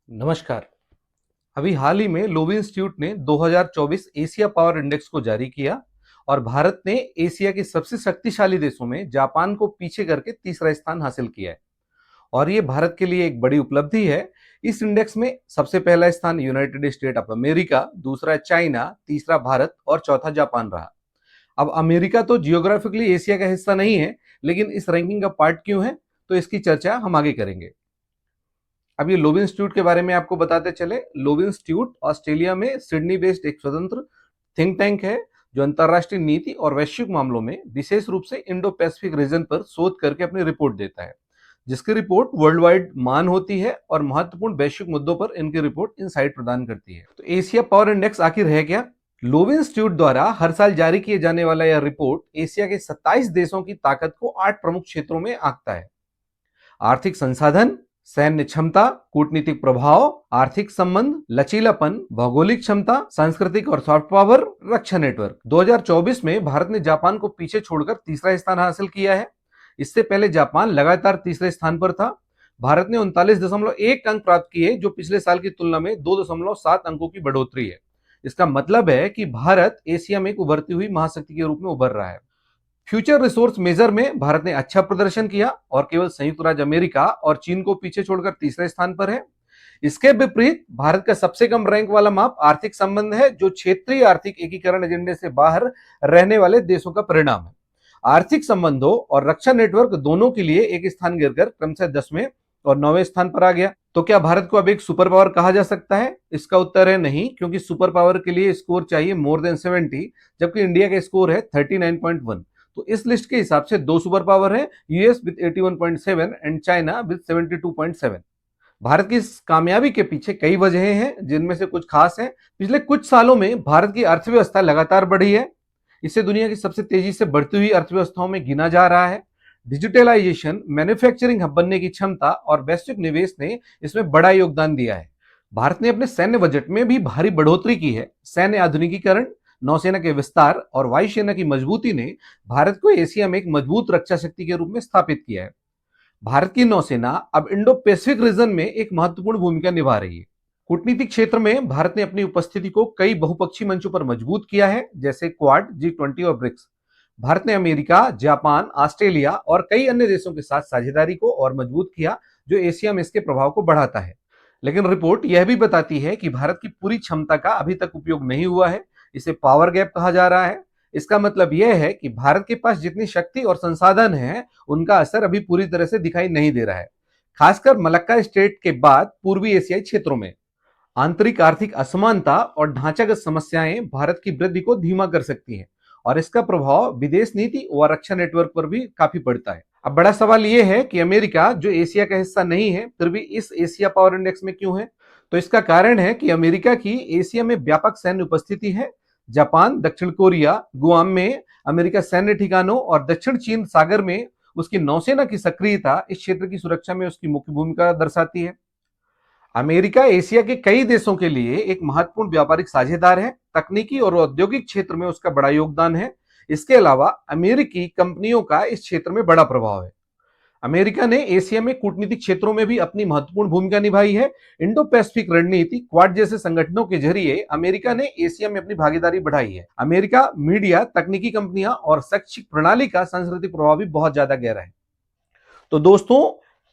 नमस्कार। अभी हाल ही में लोवी इंस्टीट्यूट ने 2024 एशिया पावर इंडेक्स को जारी किया और भारत ने एशिया के सबसे शक्तिशाली देशों में जापान को पीछे करके तीसरा स्थान हासिल किया है और ये भारत के लिए एक बड़ी उपलब्धि है। इस इंडेक्स में सबसे पहला स्थान यूनाइटेड स्टेट ऑफ अमेरिका, दूसरा चाइना, तीसरा भारत और चौथा जापान रहा। अब अमेरिका तो जियोग्राफिकली एशिया का हिस्सा नहीं है, लेकिन इस रैंकिंग का पार्ट क्यों है, तो इसकी चर्चा हम आगे करेंगे। अब ये लोवी इंस्टीट्यूट के बारे में आपको बताते चले। लोवी इंस्टीट्यूट ऑस्ट्रेलिया में सिडनी बेस्ड एक स्वतंत्र थिंक टैंक है जो अंतरराष्ट्रीय नीति और वैश्विक मामलों में विशेष रूप से इंडो पैसिफिक रीजन पर शोध करके अपनी रिपोर्ट देता है, जिसकी रिपोर्ट वर्ल्ड वाइड मान होती है और महत्वपूर्ण वैश्विक मुद्दों पर इनकी रिपोर्ट इनसाइट प्रदान करती है। तो एशिया पावर इंडेक्स आखिर है क्या? लोवी इंस्टीट्यूट द्वारा हर साल जारी किए जाने वाला यह रिपोर्ट एशिया के 27 देशों की ताकत को 8 प्रमुख क्षेत्रों में आंकता है। आर्थिक संसाधन, सैन्य क्षमता, कूटनीतिक प्रभाव, आर्थिक संबंध, लचीलापन, भौगोलिक क्षमता, सांस्कृतिक और सॉफ्ट पावर, रक्षा नेटवर्क। 2024 में भारत ने जापान को पीछे छोड़कर तीसरा स्थान हासिल किया है। इससे पहले जापान लगातार तीसरे स्थान पर था। भारत ने 39.1 अंक प्राप्त किए, जो पिछले साल की तुलना में 2.7 अंकों की बढ़ोतरी है। इसका मतलब है कि भारत एशिया में एक उभरती हुई महाशक्ति के रूप में उभर रहा है। फ्यूचर रिसोर्स मेजर में भारत ने अच्छा प्रदर्शन किया और केवल संयुक्त राज्य अमेरिका और चीन को पीछे छोड़कर तीसरे स्थान पर है। इसके विपरीत भारत का सबसे कम रैंक वाला माप आर्थिक संबंध है, जो क्षेत्रीय आर्थिक एकीकरण एजेंडे से बाहर रहने वाले देशों का परिणाम है। आर्थिक संबंधों और रक्षा नेटवर्क दोनों के लिए एक स्थान गिरकर क्रमशः 10वें और 9वें स्थान पर आ गया। तो क्या भारत को अब एक सुपर पावर कहा जा सकता है? इसका उत्तर है नहीं, क्योंकि सुपर पावर के लिए स्कोर चाहिए मोर देन 70, जबकि इंडिया का स्कोर है 39.1। तो इस लिस्ट के हिसाब से दो सुपर पावर है, US with 81.7 and China with 72.7। Bharat की इस कामयाबी के पीछे कई वजहें हैं, जिनमें से कुछ खास हैं। पिछले कुछ सालों में भारत की अर्थव्यवस्था लगातार बढ़ी है। इसे दुनिया की सबसे तेजी से बढ़ती हुई अर्थव्यवस्थाओं में गिना जा रहा है। डिजिटलाइजेशन, मैन्युफैक्चरिंग हब बनने की क्षमता और वैश्विक निवेश ने इसमें बड़ा योगदान दिया है। भारत ने अपने सैन्य बजट में भी भारी बढ़ोतरी की है। सैन्य आधुनिकीकरण, नौसेना के विस्तार और वायुसेना की मजबूती ने भारत को एशिया में एक मजबूत रक्षा शक्ति के रूप में स्थापित किया है। भारत की नौसेना अब इंडो पैसिफिक रीजन में एक महत्वपूर्ण भूमिका निभा रही है। कूटनीतिक क्षेत्र में भारत ने अपनी उपस्थिति को कई बहुपक्षीय मंचों पर मजबूत किया है, जैसे क्वाड, G20 और ब्रिक्स। भारत ने अमेरिका, जापान, ऑस्ट्रेलिया और कई अन्य देशों के साथ साझेदारी को और मजबूत किया, जो एशिया में इसके प्रभाव को बढ़ाता है। लेकिन रिपोर्ट यह भी बताती है कि भारत की पूरी क्षमता का अभी तक उपयोग नहीं हुआ है। इसे पावर गैप कहा जा रहा है। इसका मतलब यह है कि भारत के पास जितनी शक्ति और संसाधन है, उनका असर अभी पूरी तरह से दिखाई नहीं दे रहा है, खासकर मलक्का स्टेट के बाद पूर्वी एशियाई क्षेत्रों में। आंतरिक आर्थिक असमानता और ढांचागत समस्याएं भारत की वृद्धि को धीमा कर सकती हैं और इसका प्रभाव विदेश नीति व रक्षा नेटवर्क पर भी काफी पड़ता है। अब बड़ा सवाल यह है कि अमेरिका, जो एशिया का हिस्सा नहीं है, फिर भी इस एशिया पावर इंडेक्स में क्यों है? तो इसका कारण है कि अमेरिका की एशिया में व्यापक सैन्य उपस्थिति है। जापान, दक्षिण कोरिया, गुआम में अमेरिका सैन्य ठिकानों और दक्षिण चीन सागर में उसकी नौसेना की सक्रियता इस क्षेत्र की सुरक्षा में उसकी मुख्य भूमिका दर्शाती है। अमेरिका एशिया के कई देशों के लिए एक महत्वपूर्ण व्यापारिक साझेदार है। तकनीकी और औद्योगिक क्षेत्र में उसका बड़ा योगदान है। इसके अलावा अमेरिकी कंपनियों का इस क्षेत्र में बड़ा प्रभाव है। अमेरिका ने एशिया में कूटनीतिक क्षेत्रों में भी अपनी महत्वपूर्ण भूमिका निभाई है। इंडो पैसिफिक रणनीति, क्वाड जैसे संगठनों के जरिए अमेरिका ने एशिया में अपनी भागीदारी बढ़ाई है। अमेरिका मीडिया, तकनीकी कंपनियां और शैक्षिक प्रणाली का सांस्कृतिक प्रभाव भी बहुत ज्यादा गहरा है। तो दोस्तों,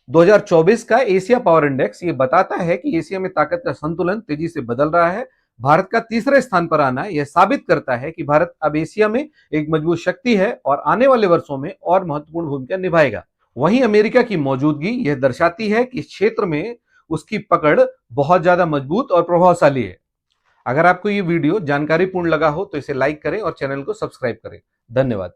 2024 का एशिया पावर इंडेक्स ये बताता है कि एशिया में ताकत का संतुलन तेजी से बदल रहा है। भारत का तीसरे स्थान पर आना यह साबित करता है कि भारत अब एशिया में एक मजबूत शक्ति है और आने वाले वर्षों में और महत्वपूर्ण भूमिका निभाएगा। वहीं अमेरिका की मौजूदगी यह दर्शाती है कि इस क्षेत्र में उसकी पकड़ बहुत ज्यादा मजबूत और प्रभावशाली है। अगर आपको ये वीडियो जानकारीपूर्ण लगा हो तो इसे लाइक करें और चैनल को सब्सक्राइब करें। धन्यवाद।